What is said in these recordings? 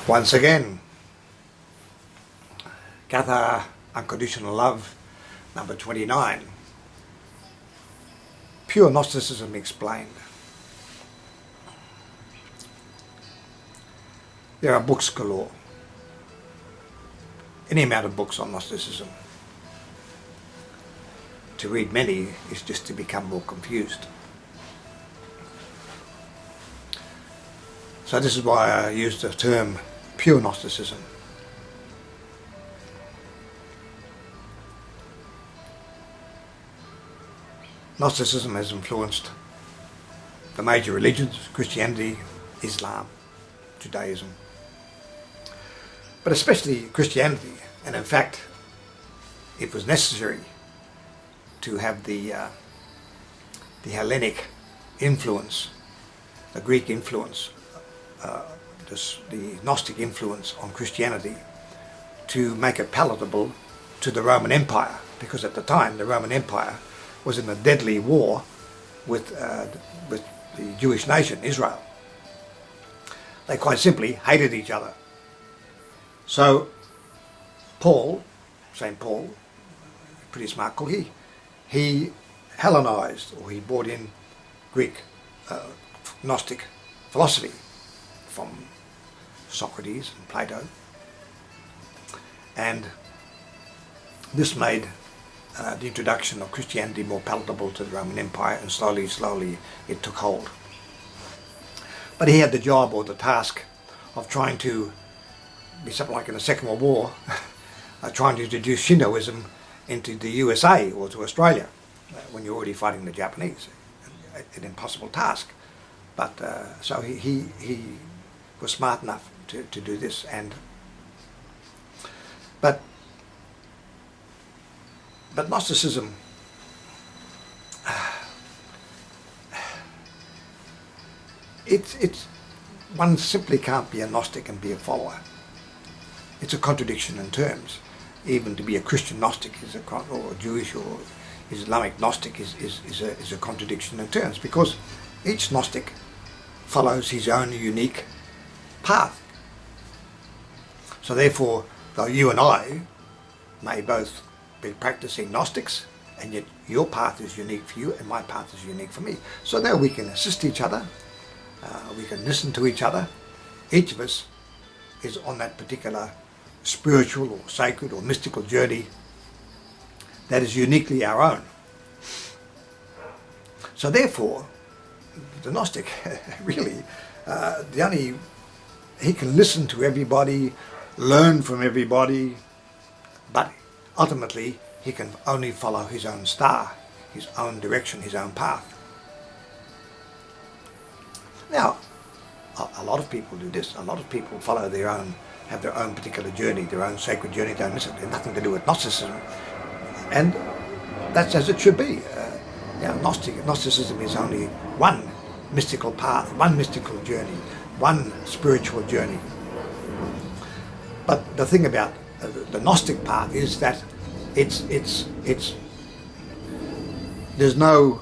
Once again, Cathar, Unconditional Love, number 29. Pure Gnosticism explained. There are books galore. Any amount of books on Gnosticism. To read many is just to become more confused. So this is why I use the term Pure Gnosticism. Gnosticism has influenced the major religions, Christianity, Islam, Judaism, but especially Christianity. And in fact, it was necessary to have the Hellenic influence, the Greek influence, the Gnostic influence on Christianity to make it palatable to the Roman Empire, because at the time the Roman Empire was in a deadly war with the Jewish nation, Israel. They quite simply hated each other. So Paul, St. Paul, pretty smart cook, he Hellenized, or he brought in Greek Gnostic philosophy from Socrates and Plato, and this made the introduction of Christianity more palatable to the Roman Empire, and slowly it took hold. But he had the job or the task of trying to be something like in the Second World War, trying to introduce Shintoism into the USA or to Australia when you're already fighting the Japanese. An impossible task. But so he was smart enough to do this, but Gnosticism it's one simply can't be a Gnostic and be a follower. It's a contradiction in terms. Even to be a Christian Gnostic is or a Jewish or Islamic Gnostic is a contradiction in terms, because each Gnostic follows his own unique path. So therefore, though you and I may both be practicing Gnostics, and yet your path is unique for you and my path is unique for me. So there we can assist each other, we can listen to each other. Each of us is on that particular spiritual or sacred or mystical journey that is uniquely our own. So therefore, the Gnostic really, he can listen to everybody, learn from everybody, but ultimately he can only follow his own star, his own direction, his own path. Now, a lot of people do this. A lot of people follow their own, have their own particular journey, their own sacred journey. Don't miss it. They have nothing to do with Gnosticism, and that's as it should be. Gnosticism is only one mystical path, one mystical journey, one spiritual journey. But the thing about the Gnostic path is that there's no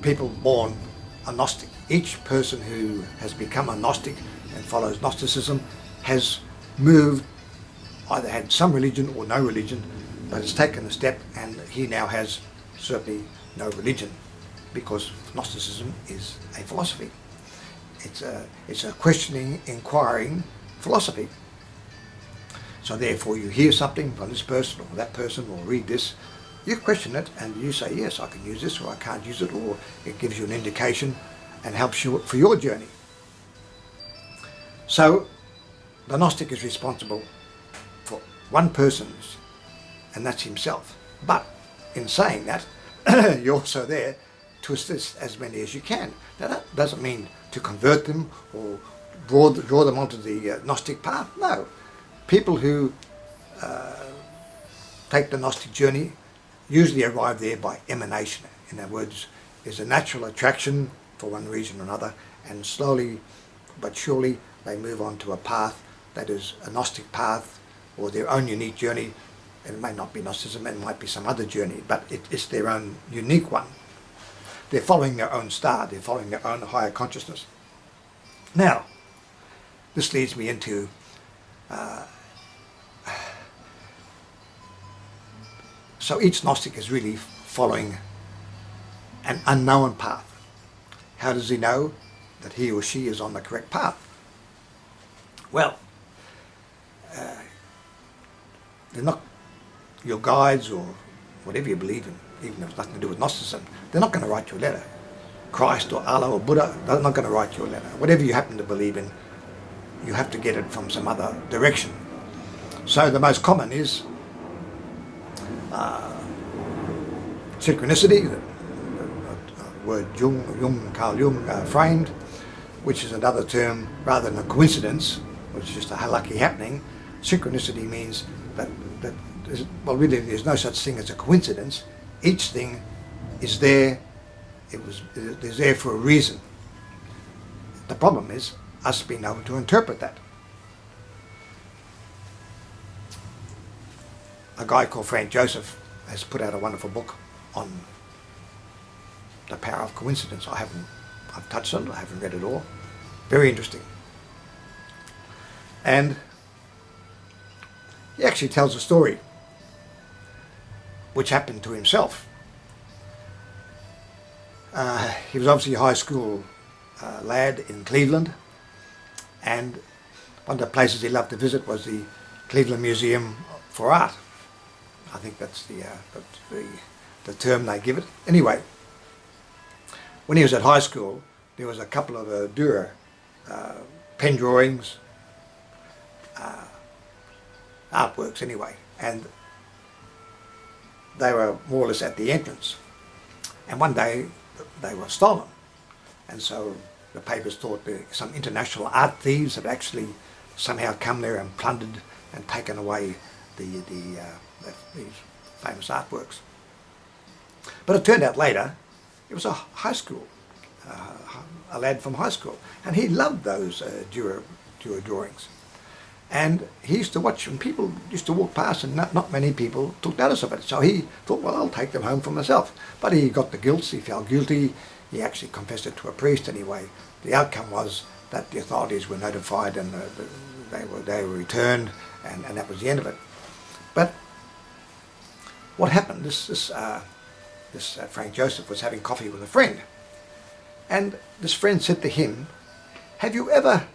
people born a Gnostic. Each person who has become a Gnostic and follows Gnosticism has moved, either had some religion or no religion, but has taken a step, and he now has certainly no religion, because Gnosticism is a philosophy. It's a questioning, inquiring philosophy. So therefore you hear something from this person or that person, or read this, you question it and you say, yes, I can use this, or I can't use it, or it gives you an indication and helps you for your journey. So the Gnostic is responsible for one person's, and that's himself. But in saying that, you're also there to assist as many as you can. Now that doesn't mean to convert them or draw them onto the Gnostic path. No. People who take the Gnostic journey usually arrive there by emanation. In other words, there's a natural attraction for one reason or another, and slowly but surely they move on to a path that is a Gnostic path, or their own unique journey. And it may not be Gnosticism, it might be some other journey, but it's their own unique one. They're following their own star, they're following their own higher consciousness. Now, this leads me into So each Gnostic is really following an unknown path. How does he know that he or she is on the correct path? Well, they're not your guides or whatever you believe in, even if it's nothing to do with Gnosticism. They're not going to write you a letter. Christ or Allah or Buddha, they're not going to write you a letter. Whatever you happen to believe in, you have to get it from some other direction. So the most common is synchronicity, the word Carl Jung framed, which is another term rather than a coincidence, which is just a lucky happening. Synchronicity means that well, really there's no such thing as a coincidence. Each thing is there. It's there for a reason. The problem is us being able to interpret that. A guy called Frank Joseph has put out a wonderful book on the power of coincidence. I've touched on it, I haven't read it all. Very interesting. And he actually tells a story which happened to himself. He was obviously a high school lad in Cleveland, and one of the places he loved to visit was the Cleveland Museum for Art. I think that's the term they give it. Anyway, when he was at high school, there was a couple of Dürer pen drawings, artworks anyway, and they were more or less at the entrance. And one day they were stolen, and so the papers thought some international art thieves had actually somehow come there and plundered and taken away these famous artworks. But it turned out later it was a high school, a lad from high school, and he loved those Dürer drawings. And he used to watch when people used to walk past, and not many people took notice of it. So he thought, well, I'll take them home for myself. But he got the guilt, he felt guilty, he actually confessed it to a priest anyway. The outcome was that the authorities were notified, and they were returned, and that was the end of it. But what happened, this Frank Joseph was having coffee with a friend, and this friend said to him, have you ever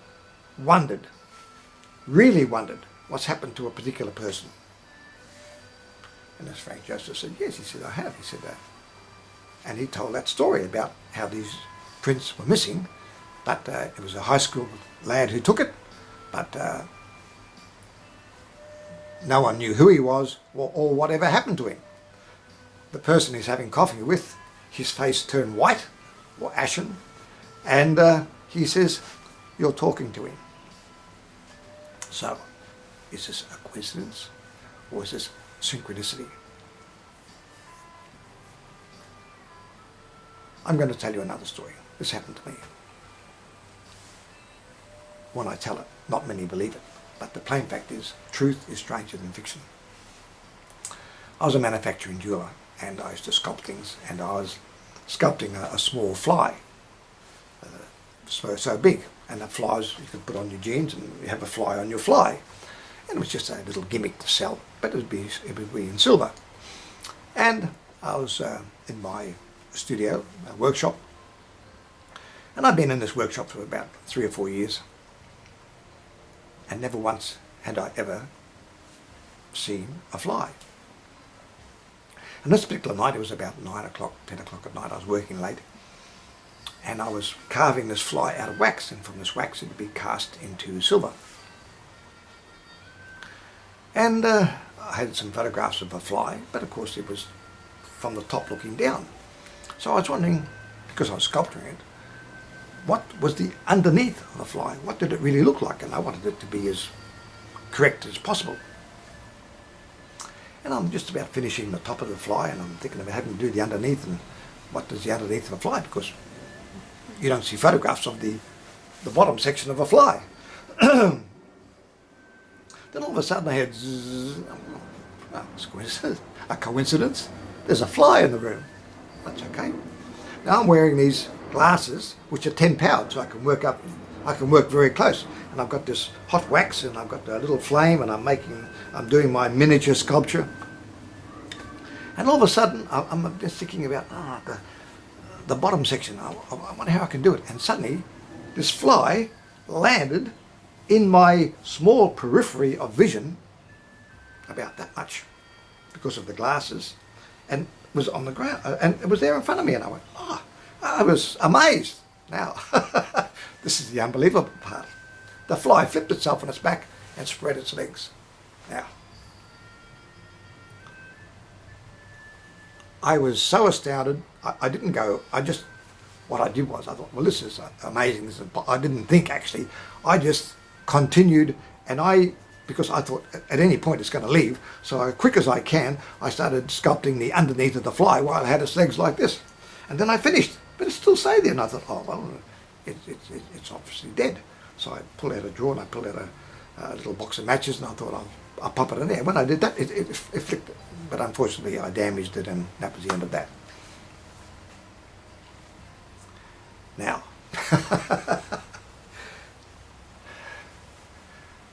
really wondered what's happened to a particular person? And as Frank Joseph said, yes. He said, I have. He said that. And he told that story about how these prints were missing, but it was a high school lad who took it, but no one knew who he was or whatever happened to him. The person he's having coffee with, his face turned white or ashen, and he says, you're talking to him. So, is this a coincidence or is this synchronicity? I'm going to tell you another story. This happened to me. When I tell it, not many believe it, but the plain fact is, truth is stranger than fiction. I was a manufacturing jeweler, and I used to sculpt things, and I was sculpting a small fly, so big, and the flies you could put on your jeans, and you have a fly on your fly, and it was just a little gimmick to sell, but it would be in silver. And I was in my studio, a workshop, and I'd been in this workshop for about 3 or 4 years, and never once had I ever seen a fly. And this particular night, it was about 9 o'clock, 10 o'clock at night, I was working late, and I was carving this fly out of wax, and from this wax it would be cast into silver. And I had some photographs of a fly, but of course it was from the top looking down. So I was wondering, because I was sculpturing it, what was the underneath of the fly? What did it really look like? And I wanted it to be as correct as possible. And I'm just about finishing the top of the fly, and I'm thinking about having to do the underneath, and what does the underneath of a fly? Because you don't see photographs of the bottom section of a fly. Then all of a sudden I heard zzz. Oh, it's a coincidence. There's a fly in the room. That's okay. Now I'm wearing these glasses, which are 10 pounds, so I can work up I can work very close. And I've got this hot wax and I've got a little flame and I'm doing my miniature sculpture. And all of a sudden, I'm just thinking about the bottom section. I wonder how I can do it. And suddenly, this fly landed in my small periphery of vision, about that much, because of the glasses, and was on the ground. And it was there in front of me. And I went, I was amazed. Now, this is the unbelievable part. The fly flipped itself on its back and spread its legs. Now, I was so astounded, I didn't go, what I did was, I thought, well, this is amazing. I didn't think, actually. I just continued, and because I thought at any point it's going to leave, so as quick as I can, I started sculpting the underneath of the fly while it had its legs like this. And then I finished, but it still stayed there, and I thought, oh, well, it's obviously dead. So I pulled out a drawer and I pulled out a little box of matches, and I thought, I'll pop it in there. When I did that, it flicked. But unfortunately, I damaged it, and that was the end of that. Now,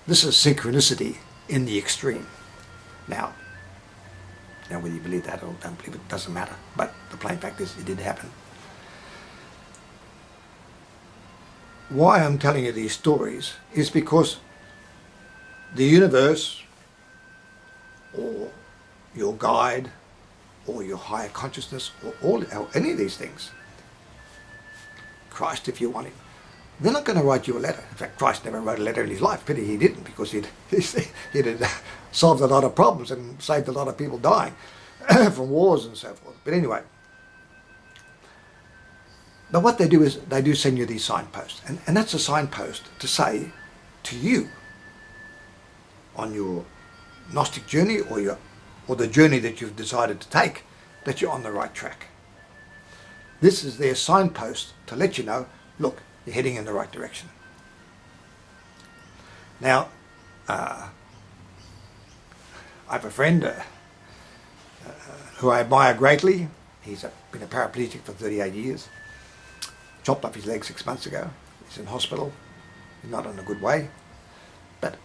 this is synchronicity in the extreme. Now, whether you believe that or don't believe it, doesn't matter. But the plain fact is, it did happen. Why I'm telling you these stories is because the universe, or your guide, or your higher consciousness, or any of these things, Christ, if you want him, they're not going to write you a letter. In fact, Christ never wrote a letter in his life. Pity he didn't, because he'd solved a lot of problems and saved a lot of people dying from wars and so forth. But anyway, but what they do is they do send you these signposts, and that's a signpost to say to you on your Gnostic journey, or the journey that you've decided to take, that you're on the right track. This is their signpost to let you know, look, you're heading in the right direction. Now, I have a friend who I admire greatly. He's been a paraplegic for 38 years. Chopped off his leg 6 months ago. He's in hospital. He's not in a good way. But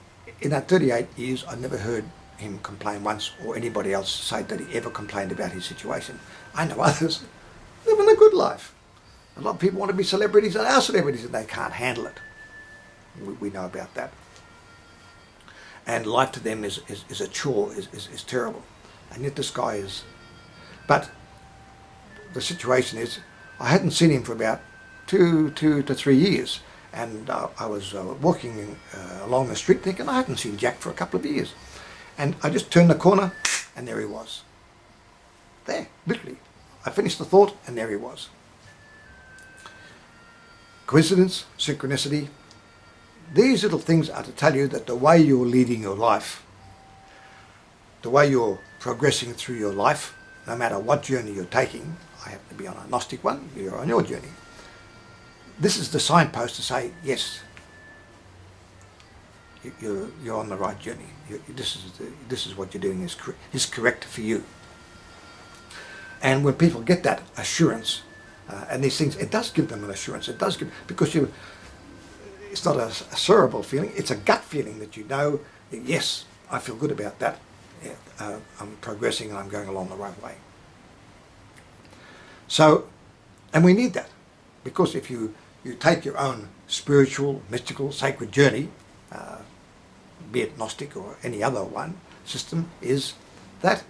in that 38 years, I never heard him complain once, or anybody else say that he ever complained about his situation. I know others living a good life. A lot of people want to be celebrities, and are celebrities, and they can't handle it. We know about that. And life to them is a chore, is terrible. And yet this guy is... But the situation is, I hadn't seen him for about 2 to 3 years. And I was walking along the street thinking, I hadn't seen Jack for a couple of years. And I just turned the corner, and there he was. There, literally. I finished the thought, and there he was. Coincidence, synchronicity. These little things are to tell you that the way you're leading your life, the way you're progressing through your life, no matter what journey you're taking, I happen to be on a Gnostic one, you're on your journey. This is the signpost to say, yes, you're on the right journey. This is what you're doing is correct for you. And when people get that assurance, and these things, it does give them an assurance. It does give, because it's not a cerebral feeling, it's a gut feeling that you know, yes, I feel good about that. Yeah, I'm progressing and I'm going along the right way. So, and we need that, because if you take your own spiritual, mystical, sacred journey, be it Gnostic or any other one, system, is that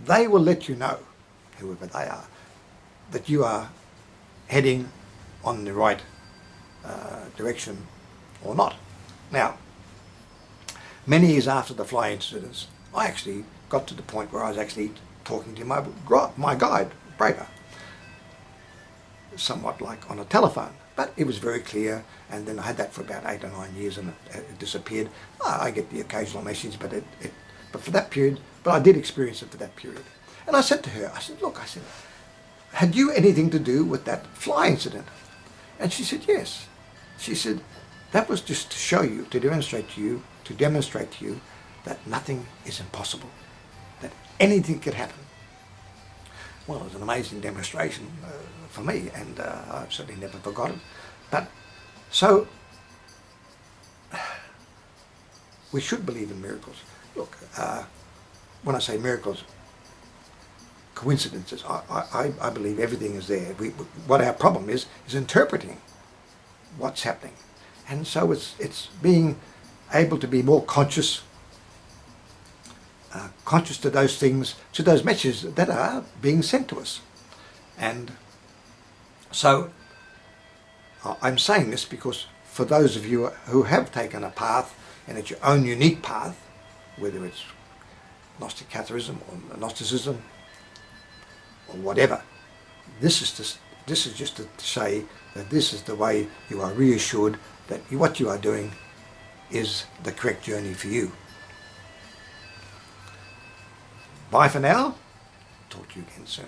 they will let you know, whoever they are, that you are heading on the right direction or not. Now, many years after the fly incidents, I actually got to the point where I was actually talking to my guide, Breaker, somewhat like on a telephone. But it was very clear, and then I had that for about 8 or 9 years, and it disappeared. I get the occasional message, but but for that period, but I did experience it for that period. And I said to her, I said, look, I said, had you anything to do with that fly incident? And she said, yes. She said, that was just to show you, to demonstrate to you that nothing is impossible, that anything could happen. Well, it was an amazing demonstration for me, and I've certainly never forgot it. But So, we should believe in miracles. Look, when I say miracles, coincidences, I believe everything is there. What our problem is interpreting what's happening. And so it's being able to be more conscious to those things, to those messages that are being sent to us. And so I'm saying this because for those of you who have taken a path, and it's your own unique path, whether it's Gnostic Catharism or Gnosticism or whatever, this is just to say that this is the way you are reassured that what you are doing is the correct journey for you. Bye for now. Talk to you again soon.